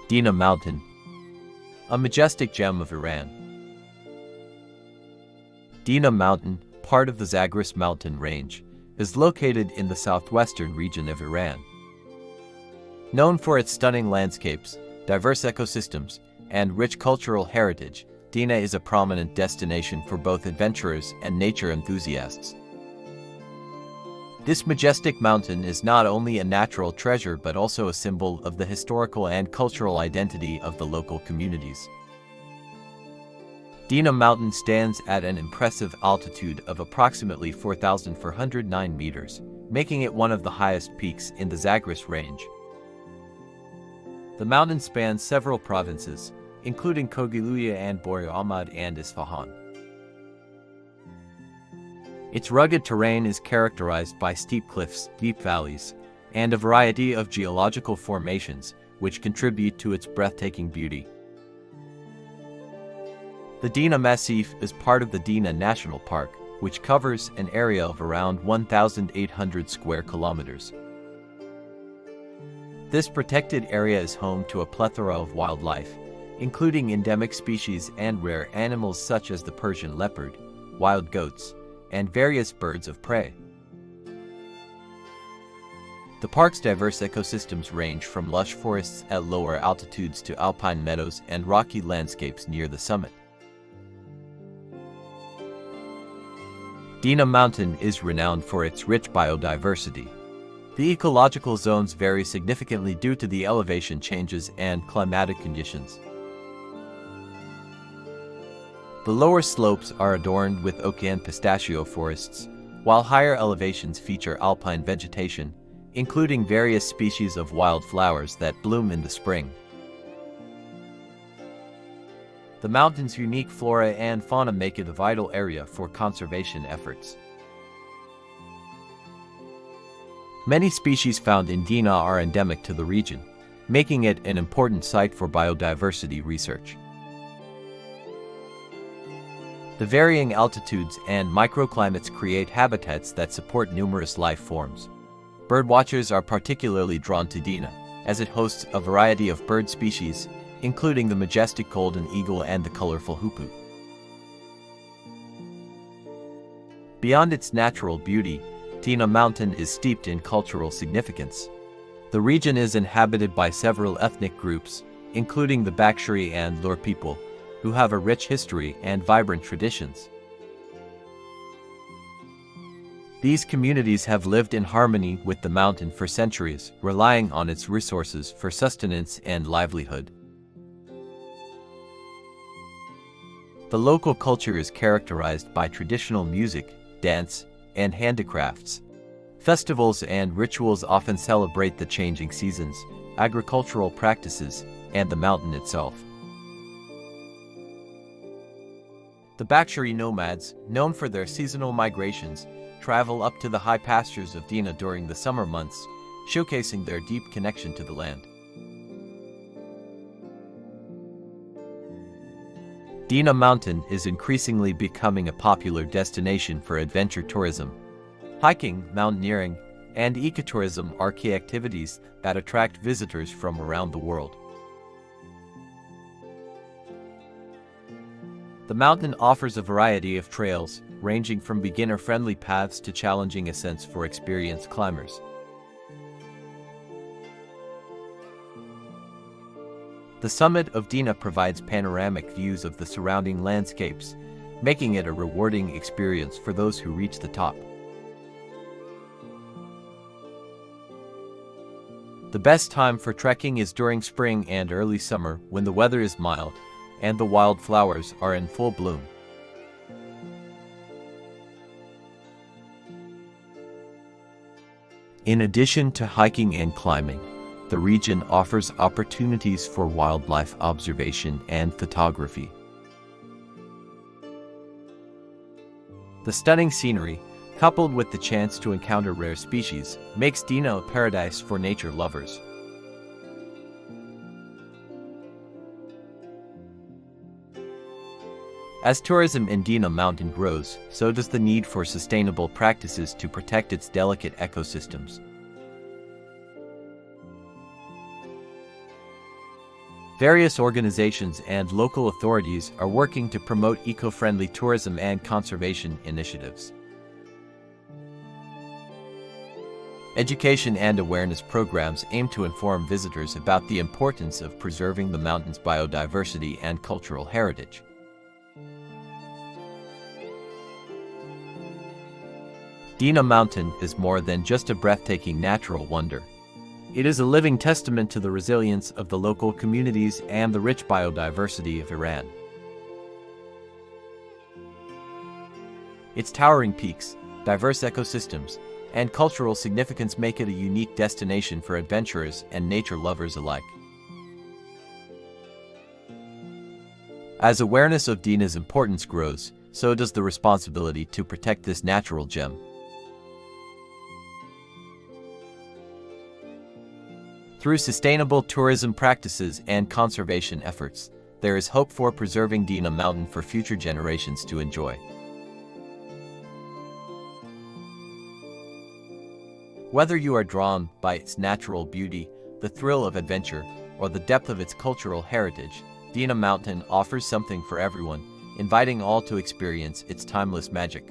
Dena Mountain, a majestic gem of Iran. Dena Mountain, part of the Zagros mountain range, is located in the southwestern region of Iran. Known for its stunning landscapes, diverse ecosystems, and rich cultural heritage, Dena is a prominent destination for both adventurers and nature enthusiasts. This majestic mountain is not only a natural treasure but also a symbol of the historical and cultural identity of the local communities. Dena Mountain stands at an impressive altitude of approximately 4,409 meters, making it one of the highest peaks in the Zagros range. The mountain spans several provinces, including Kogiluya and Bori Ahmad and Isfahan. Its rugged terrain is characterized by steep cliffs, deep valleys, and a variety of geological formations, which contribute to its breathtaking beauty. The Dena Massif is part of the Dena National Park, which covers an area of around 1,800 square kilometers. This protected area is home to a plethora of wildlife, including endemic species and rare animals such as the Persian leopard, wild goats, and various birds of prey. The park's diverse ecosystems range from lush forests at lower altitudes to alpine meadows and rocky landscapes near the summit. Dena Mountain is renowned for its rich biodiversity. The ecological zones vary significantly due to the elevation changes and climatic conditions. The lower slopes are adorned with oak and pistachio forests, while higher elevations feature alpine vegetation, including various species of wild flowers that bloom in the spring. The mountain's unique flora and fauna make it a vital area for conservation efforts. Many species found in Dena are endemic to the region, making it an important site for biodiversity research. The varying altitudes and microclimates create habitats that support numerous life forms. Birdwatchers are particularly drawn to Dena, as it hosts a variety of bird species, including the majestic golden eagle and the colorful hoopoe. Beyond its natural beauty, Dena Mountain is steeped in cultural significance. The region is inhabited by several ethnic groups, including the Bakshari and Lur people, who have a rich history and vibrant traditions. These communities have lived in harmony with the mountain for centuries, relying on its resources for sustenance and livelihood. The local culture is characterized by traditional music, dance, and handicrafts. Festivals and rituals often celebrate the changing seasons, agricultural practices, and the mountain itself. The Bakshari nomads, known for their seasonal migrations, travel up to the high pastures of Dena during the summer months, showcasing their deep connection to the land. Dena Mountain is increasingly becoming a popular destination for adventure tourism. Hiking, mountaineering, and ecotourism are key activities that attract visitors from around the world. The mountain offers a variety of trails, ranging from beginner-friendly paths to challenging ascents for experienced climbers. The summit of Dena provides panoramic views of the surrounding landscapes, making it a rewarding experience for those who reach the top. The best time for trekking is during spring and early summer when the weather is mild and the wildflowers are in full bloom. In addition to hiking and climbing, the region offers opportunities for wildlife observation and photography. The stunning scenery, coupled with the chance to encounter rare species, makes Dena a paradise for nature lovers. As tourism in Dena Mountain grows, so does the need for sustainable practices to protect its delicate ecosystems. Various organizations and local authorities are working to promote eco-friendly tourism and conservation initiatives. Education and awareness programs aim to inform visitors about the importance of preserving the mountain's biodiversity and cultural heritage. Dena Mountain is more than just a breathtaking natural wonder. It is a living testament to the resilience of the local communities and the rich biodiversity of Iran. Its towering peaks, diverse ecosystems, and cultural significance make it a unique destination for adventurers and nature lovers alike. As awareness of Dena's importance grows, so does the responsibility to protect this natural gem. Through sustainable tourism practices and conservation efforts, there is hope for preserving Dena Mountain for future generations to enjoy. Whether you are drawn by its natural beauty, the thrill of adventure, or the depth of its cultural heritage, Dena Mountain offers something for everyone, inviting all to experience its timeless magic.